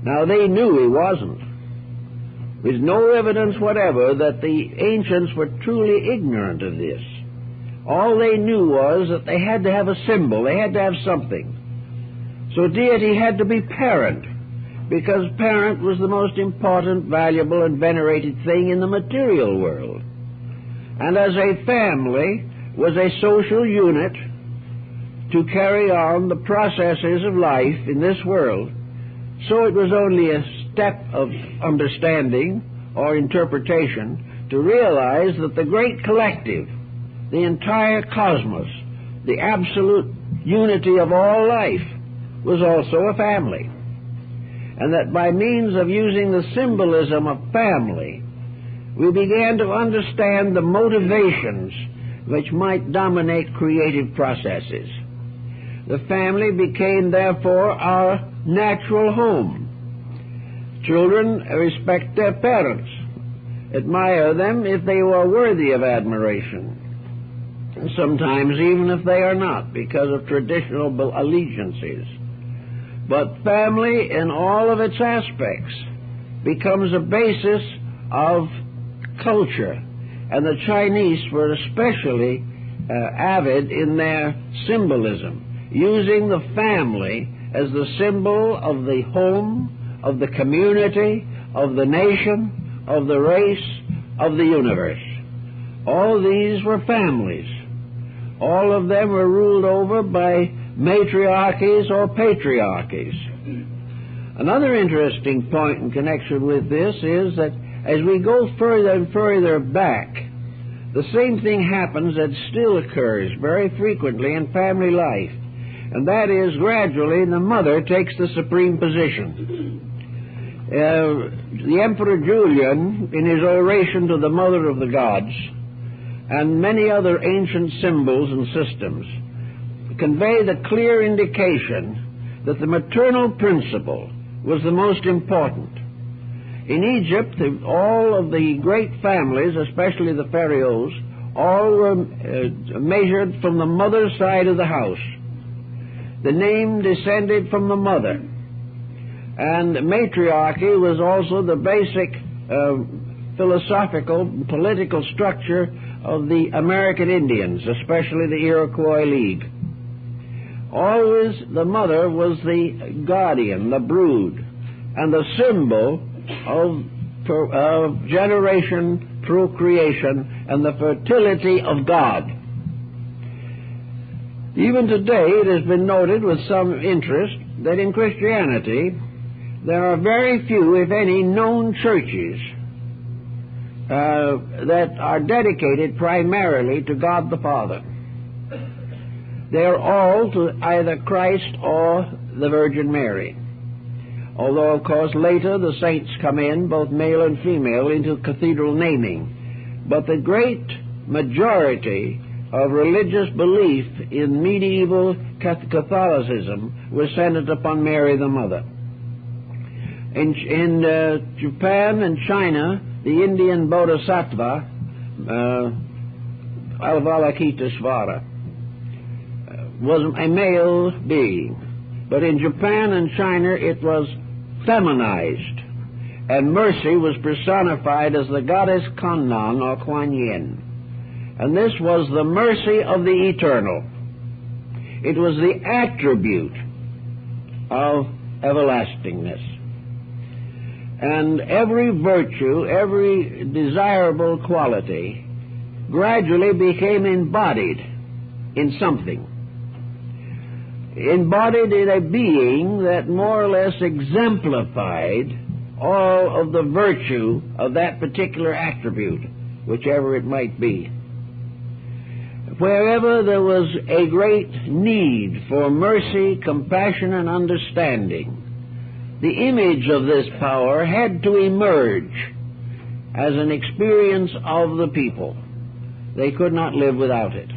Now, they knew he wasn't. There's no evidence whatever that the ancients were truly ignorant of this. All they knew was that they had to have a symbol, they had to have something. So deity had to be parent, because parent was the most important, valuable, and venerated thing in the material world. And as a family was a social unit to carry on the processes of life in this world, so it was only a step of understanding or interpretation to realize that the great collective, the entire cosmos, the absolute unity of all life, was also a family. And that by means of using the symbolism of family, we began to understand the motivations which might dominate creative processes. The family became, therefore, our natural home. Children respect their parents, admire them if they are worthy of admiration, and sometimes even if they are not, because of traditional allegiances. But family, in all of its aspects, becomes a basis of culture, and the Chinese were especially avid in their symbolism, using the family as the symbol of the home, of the community, of the nation, of the race, of the universe. All these were families. All of them were ruled over by matriarchies or patriarchies. Another interesting point in connection with this is that as we go further and further back, the same thing happens that still occurs very frequently in family life, and that is gradually the mother takes the supreme position. The Emperor Julian, in his oration to the Mother of the Gods, and many other ancient symbols and systems, convey the clear indication that the maternal principle was the most important. In Egypt, all of the great families, especially the pharaohs, all were measured from the mother's side of the house. The name descended from the mother. And matriarchy was also the basic philosophical, political structure of the American Indians, especially the Iroquois League. Always the mother was the guardian, the brood, and the symbol of generation, procreation, and the fertility of God. Even today it has been noted with some interest that in Christianity there are very few, if any, known churches that are dedicated primarily to God the Father. They are all to either Christ or the Virgin Mary. Although, of course, later the saints come in, both male and female, into cathedral naming. But the great majority of religious belief in medieval Catholicism was centered upon Mary the Mother. In Japan and China, the Indian Bodhisattva, Avalokiteshvara, was a male being. But in Japan and China it was feminized, and mercy was personified as the goddess Kannan or Kuan Yin. And this was the mercy of the eternal. It was the attribute of everlastingness. And every virtue, every desirable quality gradually became embodied in something. Embodied in a being that more or less exemplified all of the virtue of that particular attribute, whichever it might be. Wherever there was a great need for mercy, compassion, and understanding, the image of this power had to emerge as an experience of the people. They could not live without it.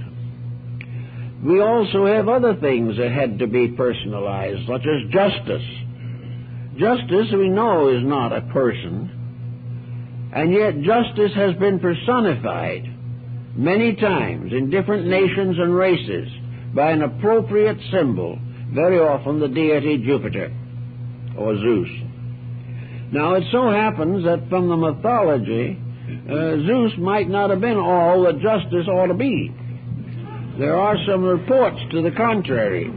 We also have other things that had to be personalized, such as justice. Justice, we know, is not a person, and yet justice has been personified many times in different nations and races by an appropriate symbol, very often the deity Jupiter or Zeus. Now, it so happens that from the mythology, Zeus might not have been all that justice ought to be. There are some reports to the contrary.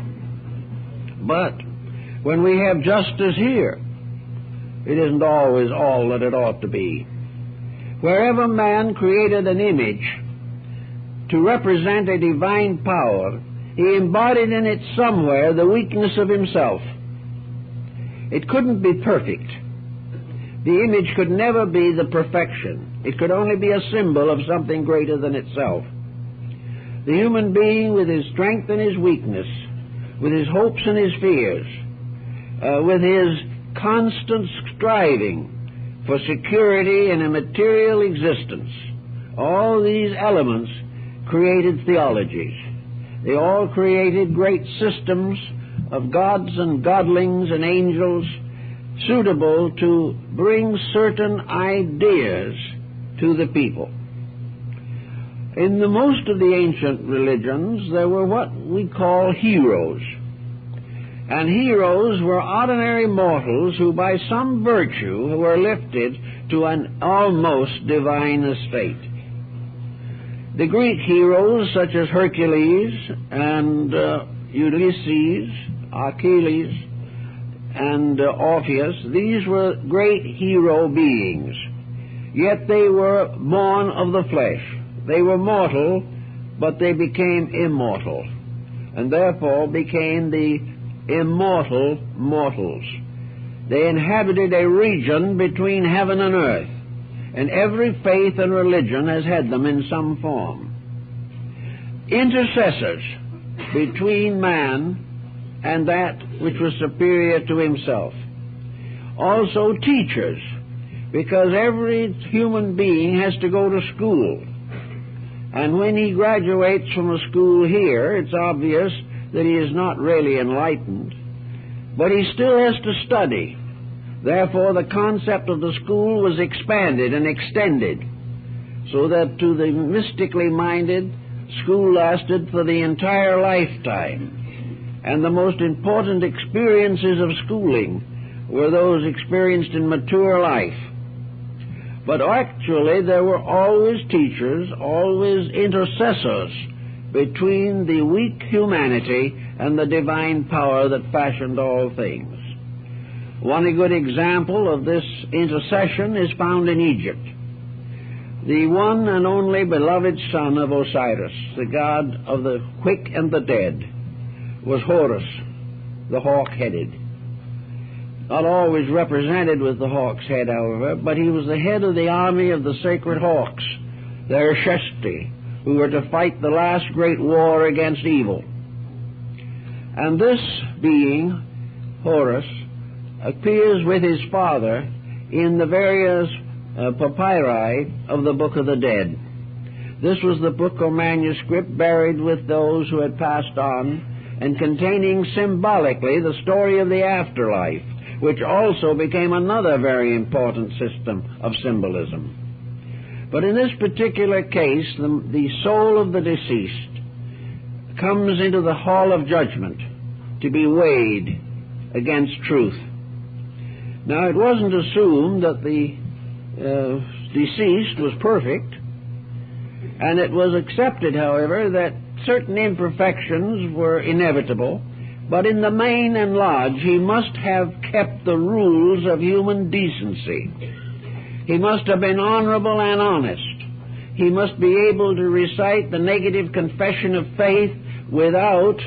But when we have justice here, it isn't always all that it ought to be. Wherever man created an image to represent a divine power, he embodied in it somewhere the weakness of himself. It couldn't be perfect. The image could never be the perfection. It could only be a symbol of something greater than itself. The human being, with his strength and his weakness, with his hopes and his fears, with his constant striving for security in a material existence, all these elements created theologies. They all created great systems of gods and godlings and angels suitable to bring certain ideas to the people. In the most of the ancient religions, there were what we call heroes. And heroes were ordinary mortals who by some virtue were lifted to an almost divine estate. The Greek heroes such as Hercules and Ulysses, Achilles, and Orpheus, these were great hero beings. Yet they were born of the flesh. They were mortal, but they became immortal, and therefore became the immortal mortals. They inhabited a region between heaven and earth, and every faith and religion has had them in some form. Intercessors between man and that which was superior to himself. Also teachers, because every human being has to go to school. And when he graduates from a school here, it's obvious that he is not really enlightened, but he still has to study. Therefore, the concept of the school was expanded and extended, so that to the mystically minded, school lasted for the entire lifetime. And the most important experiences of schooling were those experienced in mature life. But actually, there were always teachers, always intercessors between the weak humanity and the divine power that fashioned all things. One good example of this intercession is found in Egypt. The one and only beloved son of Osiris, the god of the quick and the dead, was Horus, the hawk-headed. Not always represented with the hawk's head, however, but he was the head of the army of the sacred hawks, the Ereshesti, who were to fight the last great war against evil. And this being, Horus, appears with his father in the various papyri of the Book of the Dead. This was the book or manuscript buried with those who had passed on, and containing symbolically the story of the afterlife, which also became another very important system of symbolism. But in this particular case, the soul of the deceased comes into the hall of judgment to be weighed against truth. Now, it wasn't assumed that the deceased was perfect, and it was accepted, however, that certain imperfections were inevitable, but in the main and large he must have kept the rules of human decency. He must have been honorable and honest. He must be able to recite the negative confession of faith without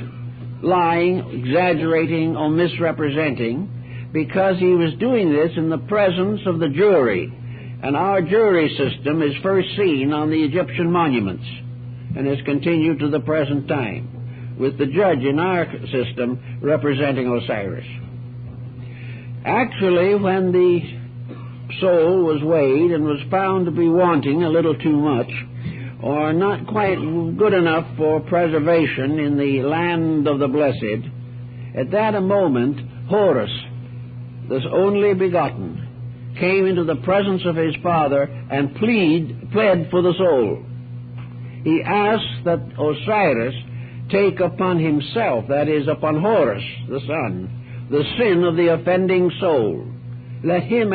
lying, exaggerating, or misrepresenting, because he was doing this in the presence of the jury. And our jury system is first seen on the Egyptian monuments and has continued to the present time, with the judge in our system representing Osiris. Actually, when the soul was weighed and was found to be wanting a little too much, or not quite good enough for preservation in the land of the blessed, at that moment Horus, this only begotten, came into the presence of his father and pled for the soul. He asked that Osiris take upon himself, that is, upon Horus, the son, the sin of the offending soul. Let him